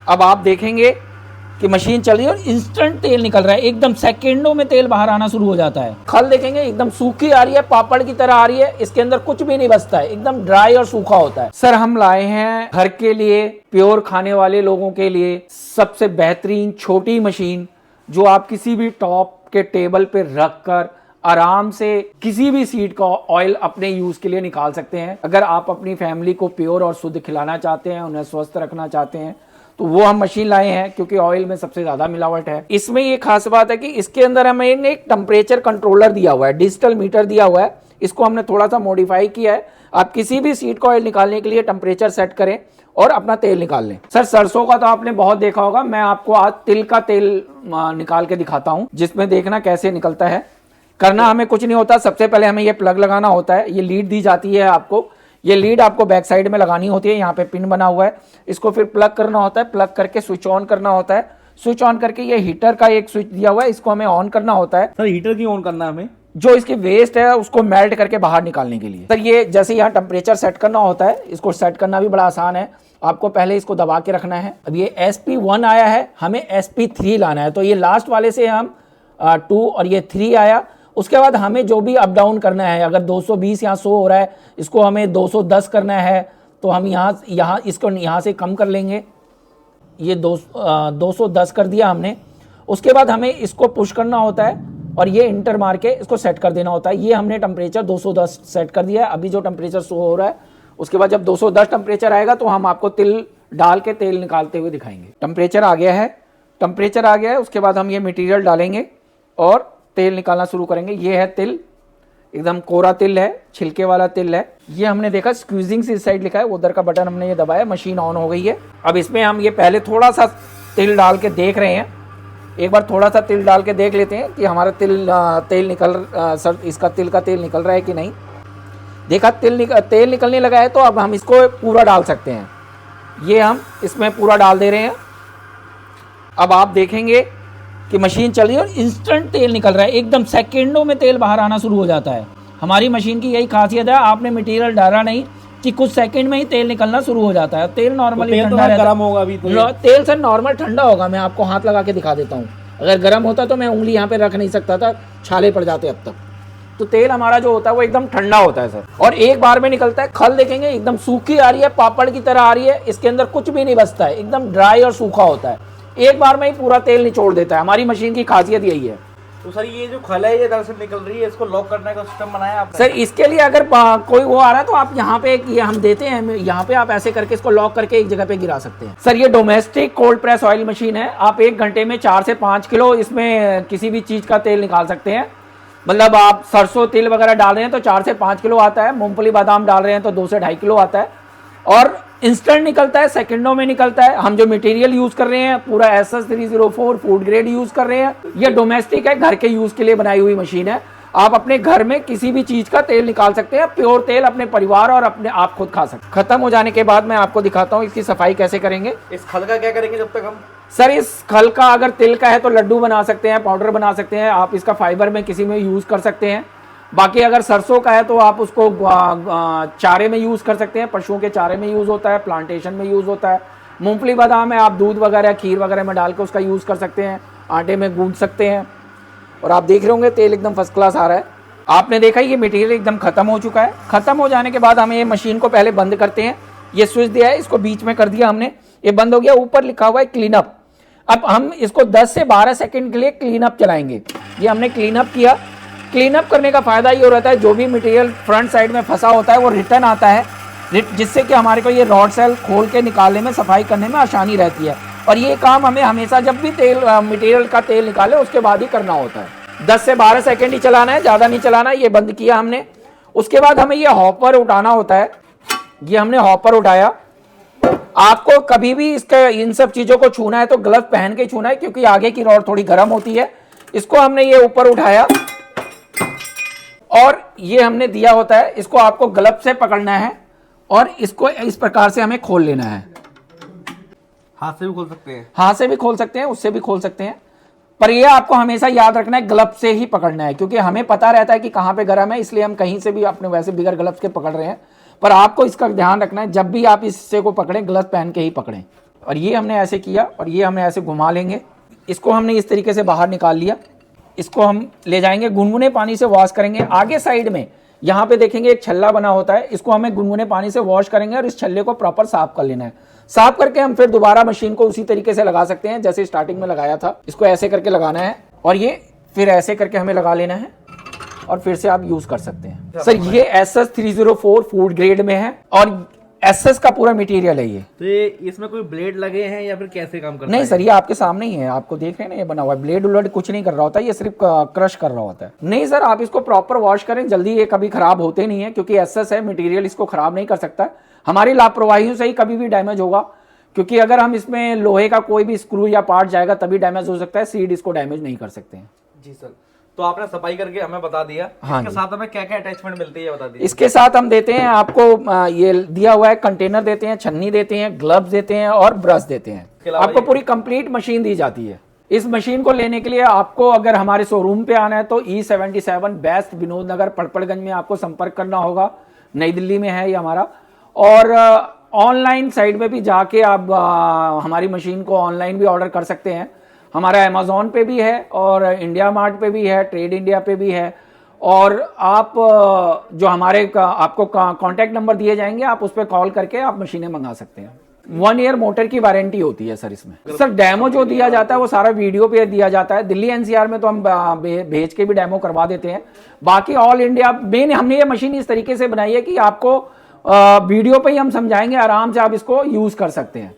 अब आप देखेंगे कि मशीन चल रही है और इंस्टेंट तेल निकल रहा है, एकदम सेकंडों में तेल बाहर आना शुरू हो जाता है। खल देखेंगे एकदम सूखी आ रही है, पापड़ की तरह आ रही है, इसके अंदर कुछ भी नहीं बचता है, एकदम ड्राई और सूखा होता है। सर हम लाए हैं घर के लिए, प्योर खाने वाले लोगों के लिए सबसे बेहतरीन छोटी मशीन, जो आप किसी भी टॉप के टेबल पे रख कर आराम से किसी भी सीड का ऑयल अपने यूज के लिए निकाल सकते हैं। अगर आप अपनी फैमिली को प्योर और शुद्ध खिलाना चाहते हैं, उन्हें स्वस्थ रखना चाहते हैं, तो वो हम मशीन लाए हैं, क्योंकि ऑयल में सबसे ज्यादा मिलावट है। इसमें ये खास बात है कि इसके अंदर हमें एक टेम्परेचर कंट्रोलर दिया हुआ है, डिजिटल मीटर दिया हुआ है। इसको हमने थोड़ा सा मॉडिफाई किया है। आप किसी भी सीड का ऑयल निकालने के लिए टेम्परेचर सेट करें और अपना तेल निकाल लें। सर सरसों का तो आपने बहुत देखा होगा, मैं आपको आज तिल का तेल निकाल के दिखाता हूं, जिसमें देखना कैसे निकलता है। करना हमें कुछ नहीं होता, सबसे पहले हमें ये प्लग लगाना होता है। ये लीड दी जाती है आपको, ये लीड आपको बैक साइड में लगानी होती है, यहाँ पे पिन बना हुआ है। इसको फिर प्लग करना होता है, प्लग करके स्विच ऑन करना होता है। स्विच ऑन करके ये हीटर का एक स्विच दिया हुआ है, इसको हमें ऑन करना होता है। सर हीटर क्यों ऑन करना है हमें? जो इसकी वेस्ट है उसको मेल्ट करके बाहर निकालने के लिए। सर ये जैसे यहाँ टेम्परेचर सेट करना होता है, इसको सेट करना भी बड़ा आसान है। आपको पहले इसको दबा के रखना है। अब ये SP1 आया है, हमें SP3 लाना है, तो ये लास्ट वाले से हम 2 और ये 3 आया। उसके बाद हमें जो भी अप डाउन करना है, अगर 220 यहाँ 100 हो रहा है, इसको हमें 210 करना है, तो हम यहाँ इसको यहाँ से कम कर लेंगे। ये 210 कर दिया हमने। उसके बाद हमें इसको पुश करना होता है और ये इंटर मार के इसको सेट कर देना होता है। ये हमने टेम्परेचर 210 सेट कर दिया है। अभी जो टेम्परेचर शो हो रहा है, उसके बाद जब 210 टेम्परेचर आएगा तो हम आपको तिल डाल के तेल निकालते हुए दिखाएंगे। टेम्परेचर आ गया है, टेम्परेचर आ गया है। उसके बाद हम ये मटेरियल डालेंगे और तेल निकालना शुरू करेंगे। ये है तिल, एकदम कोरा तिल है, छिलके वाला तिल है। ये हमने देखा स्क्वीजिंग से इस साइड लिखा है, उधर का बटन हमने ये दबाया, मशीन ऑन हो गई है। अब इसमें हम ये पहले थोड़ा सा तिल डाल के देख रहे हैं। एक बार थोड़ा सा तिल डाल के देख लेते हैं कि हमारा तेल निकल सर इसका तिल का तेल निकल रहा है कि नहीं। देखा तेल निकलने लगा है, तो अब हम इसको पूरा डाल सकते हैं। ये हम इसमें पूरा डाल दे रहे हैं। अब आप देखेंगे कि मशीन चल रही है और इंस्टेंट तेल निकल रहा है, एकदम सेकंडों में तेल बाहर आना शुरू हो जाता है। हमारी मशीन की यही खासियत है, आपने मटेरियल डाला नहीं कि कुछ सेकंड में ही तेल निकलना शुरू हो जाता है। तेल नॉर्मली ठंडा रहता है। गर्म होगा अभी तो तेल सर नॉर्मल ठंडा होगा। मैं आपको हाथ लगा के दिखा देता हूँ। अगर गर्म होता तो मैं उंगली यहाँ पे रख नहीं सकता था, छाले पड़ जाते अब तक। तो तेल हमारा जो होता है वो एकदम ठंडा होता है सर, और एक बार में निकलता है। खल देखेंगे एकदम सूखी आ रही है, पापड़ की तरह आ रही है, इसके अंदर कुछ भी नहीं बचता है, एकदम ड्राई और सूखा होता है। एक बार में ही पूरा तेल निचोड़ देता है। हमारी मशीन की खासियत यही है। तो सर ये जो खल है ये दरअसल निकल रही है, इसको लॉक करने का सिस्टम बनाया आपने? सर इसके लिए अगर कोई वो आ रहा है तो आप यहाँ पे ये हम देते हैं, यहाँ पे आप ऐसे करके इसको लॉक करके एक जगह पे गिरा सकते हैं। सर ये domestic cold press oil machine है। आप 1 घंटे में 4 से 5 किलो इसमें किसी भी चीज का तेल निकाल सकते हैं। मतलब आप सरसों तिल वगैरह डाल रहे हैं तो 4 से 5 किलो आता है। मूंगफली बादाम डाल रहे हैं तो 2 से 2.5 किलो आता है, और इंस्टेंट निकलता है, सेकंडों में निकलता है। हम जो मटेरियल यूज कर रहे हैं पूरा SS304 फूड ग्रेड यूज कर रहे हैं। ये डोमेस्टिक है, घर के यूज के लिए बनाई हुई मशीन है। आप अपने घर में किसी भी चीज का तेल निकाल सकते हैं, प्योर तेल अपने परिवार और अपने आप खुद खा सकते हैं। खत्म हो जाने के बाद मैं आपको दिखाता हूँ इसकी सफाई कैसे करेंगे। इस खल का क्या करेंगे जब तक हम? सर इस खल का अगर तिल का है तो लड्डू बना सकते हैं, पाउडर बना सकते हैं। आप इसका फाइबर में किसी में यूज कर सकते हैं। बाकी अगर सरसों का है तो आप उसको चारे में यूज कर सकते हैं, पशुओं के चारे में यूज होता है, प्लांटेशन में यूज होता है। मूंगफली बादाम है, आप दूध वगैरह खीर वगैरह में डाल के उसका यूज कर सकते हैं, आटे में गूंथ सकते हैं। और आप देख रहे होंगे तेल एकदम फर्स्ट क्लास आ रहा है। आपने देखा ये मटेरियल एकदम खत्म हो चुका है। खत्म हो जाने के बाद हमें ये मशीन को पहले बंद करते हैं। ये स्विच दिया है, इसको बीच में कर दिया हमने, ये बंद हो गया। ऊपर लिखा हुआ है क्लीन अप। अब हम इसको 10 से 12 सेकंड के लिए क्लीन अप चलाएंगे। ये हमने क्लीन अप किया। क्लीन अप करने का फायदा ये हो रहता है, जो भी मटेरियल फ्रंट साइड में फंसा होता है वो रिटर्न आता है, जिससे कि हमारे को ये रॉड सेल खोल के निकालने में, सफाई करने में आसानी रहती है। और ये काम हमें हमेशा जब भी मटेरियल का तेल निकाले उसके बाद ही करना होता है। 10 से 12 सेकंड ही चलाना है, ज़्यादा नहीं चलाना। ये बंद किया हमने। उसके बाद हमें ये हॉपर उठाना होता है। ये हमने हॉपर उठाया। आपको कभी भी इसके इन सब चीज़ों को छूना है तो ग्लव पहन के छूना है, क्योंकि आगे की रॉड थोड़ी गर्म होती है। इसको हमने ये ऊपर उठाया और ये हमने दिया होता है, इसको आपको ग्लव से पकड़ना है और इसको इस प्रकार से हमें खोल लेना है। हाथ से भी खोल सकते हैं? हाथ से भी खोल सकते हैं, उससे भी खोल सकते हैं, पर ये आपको हमेशा याद रखना है ग्लव से ही पकड़ना है, क्योंकि हमें पता रहता है कि कहाँ पे गर्म है, इसलिए हम कहीं से भी अपने वैसे बिगर ग्लव्स के पकड़ रहे हैं। पर आपको इसका ध्यान रखना है, जब भी आप इस हिस्से को पकड़ें ग्लव्स पहन के ही पकड़ें। और ये हमने ऐसे किया और ये हमने ऐसे घुमा लेंगे। इसको हमने इस तरीके से बाहर निकाल लिया। इसको हम ले जाएंगे, गुनगुने पानी से वॉश करेंगे। आगे साइड में यहाँ पे देखेंगे एक छल्ला बना होता है, इसको हमें गुनगुने पानी से वॉश करेंगे और इस छल्ले को प्रॉपर साफ कर लेना है। साफ करके हम फिर दोबारा मशीन को उसी तरीके से लगा सकते हैं जैसे स्टार्टिंग में लगाया था। इसको ऐसे करके लगाना है और ये फिर ऐसे करके हमें लगा लेना है और फिर से आप यूज कर सकते हैं। सर ये SS304 फूड ग्रेड में है और SS का पूरा मटेरियल है ये। तो ये इसमें कोई ब्लेड लगे हैं या फिर कैसे काम करता है? नहीं सर, ये आपके सामने ही है, आपको देख रहे हैं ना, ये बना हुआ है। ब्लेड उलेड कुछ नहीं कर रहा होता, ये सिर्फ क्रश कर रहा होता है। नहीं सर, आप इसको प्रॉपर वॉश करें, जल्दी ये कभी खराब होते नहीं है क्योंकि SS है, मटेरियल इसको खराब नहीं कर सकता। हमारी लापरवाहियों से ही कभी भी डैमेज होगा, क्योंकि अगर हम इसमें लोहे का कोई भी स्क्रू या पार्ट जाएगा तभी डैमेज हो सकता है, सीड इसको डैमेज नहीं कर सकते हैं। जी सर, तो आपने सफाई करके हमें बता दिया। हाँ इसके साथ हमें क्या क्या अटैचमेंट मिलती है बता दीजिए। इसके साथ हम देते हैं आपको ये दिया हुआ है, कंटेनर देते हैं, छन्नी देते हैं, ग्लव्स देते हैं और ब्रश देते हैं। आपको पूरी कंप्लीट मशीन दी जाती है। इस मशीन को लेने के लिए आपको अगर हमारे शोरूम पे आना है तो E77 बेस्ट विनोद नगर पड़पड़गंज में आपको संपर्क करना होगा। नई दिल्ली में है ये हमारा। और ऑनलाइन साइट पे भी जाके आप हमारी मशीन को ऑनलाइन भी ऑर्डर कर सकते हैं। हमारा अमेज़ॉन पे भी है और इंडिया मार्ट पे भी है, ट्रेड इंडिया पे भी है। और आप जो हमारे आपको कांटेक्ट नंबर दिए जाएंगे, आप उस पर कॉल करके आप मशीनें मंगा सकते हैं। 1 ईयर मोटर की वारंटी होती है सर इसमें। सर डेमो जो दिया जाता है वो सारा वीडियो पे दिया जाता है। दिल्ली NCR में तो हम भेज के भी डेमो करवा देते हैं। बाकी ऑल इंडिया मेन हमने ये मशीन इस तरीके से बनाई है कि आपको वीडियो पे ही हम समझाएंगे, आराम से आप इसको यूज कर सकते हैं।